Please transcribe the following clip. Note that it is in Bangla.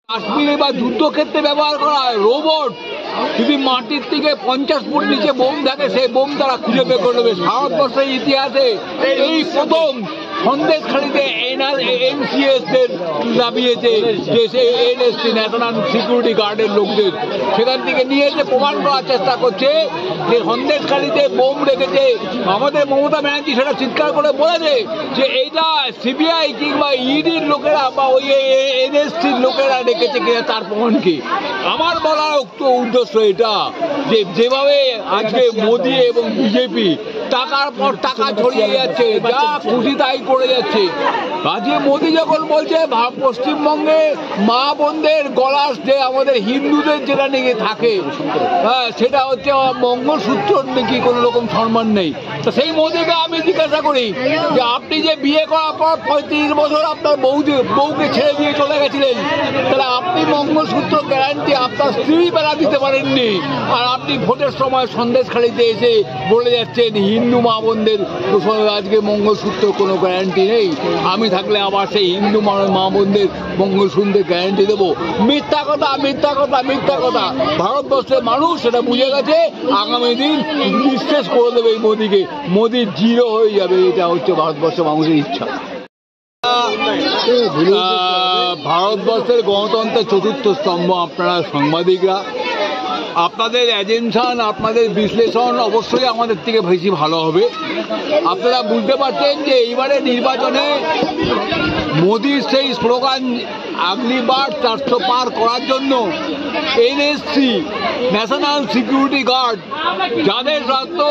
কাশ্মীরে বা যুদ্ধক্ষেত্রে ব্যবহার করা হয় রোবট। যদি মাটির থেকে 50 ফুট নিচে বোম থাকে, সেই বোম তারা খুঁজে বের করে নেবে। ভারতবর্ষের ইতিহাসে এই প্রথম সন্দেশখালীতে NCS নামিয়েছে, যে সে NSC ন্যাশনাল সিকিউরিটি গার্ডের লোকদের সেখান থেকে নিয়ে এসে প্রমাণ করার চেষ্টা করছে যে সন্দেশখালীতে বোম রেখেছে। আমাদের মমতা ব্যানার্জি সেটা চিৎকার করে বলেছে যে এইটা CBI কিংবা EDর লোকেরা বা ওই NSCর লোকেরা রেখেছে কিনা তার প্রমাণ কি। আমার বলার উদ্দেশ্য এটা যে যেভাবে আজকে মোদি এবং বিজেপি টাকার পর টাকা ছড়িয়ে যাচ্ছে, যা খুশি তাই করে যাচ্ছে। আজকে মোদি যখন বলছে পশ্চিমবঙ্গে মা বোনদের গলার যে আমাদের হিন্দুদের যেটা নিয়ে থাকে, হ্যাঁ, সেটা হচ্ছে মঙ্গলসূত্র নাকি কোনো রকম সম্মান নেই। তো সেই মোদিকে আমি জিজ্ঞাসা করি যে আপনি যে বিয়ে করার পর 35 বছর আপনার বউকে ছেড়ে দিয়ে চলে গেছিলেন, তাহলে আপনি মঙ্গলসূত্র গ্যারান্টি আপনার স্ত্রী বেলা দিতে পারেননি, আর আপনি ভোটের সময় সন্দেশখালীতে এসে বলে যাচ্ছেন হিন্দু মা বোনদের আজকে মঙ্গলসূত্র কোনো গ্যারান্টি নেই। আমি থাকলে আবার সেই হিন্দু মা বোনদের মঙ্গলসূত্রের গ্যারান্টি দেবো? মিথ্যা কথা, মিথ্যা কথা, মিথ্যা কথা। ভারতবর্ষের মানুষ সেটা বুঝে গেছে। আগামী দিন নিঃশেষ করে দেবে এই মোদিকে, মোদি জিরো হয়ে যাবে। এটা হচ্ছে ভারতবর্ষের মানুষের ইচ্ছা। ভারতবর্ষের গণতন্ত্রের চতুর্থ স্তম্ভ আপনারা সাংবাদিকরা, আপনাদের এজেন্সান, আপনাদের বিশ্লেষণ অবশ্যই আমাদের থেকে বেশি ভালো হবে। আপনারা বুঝতে পারছেন যে এইবারে নির্বাচনে মোদির সেই স্লোগান আগলি বার 400 পার করার জন্য NSC ন্যাশনাল সিকিউরিটি গার্ড যাদের রাখত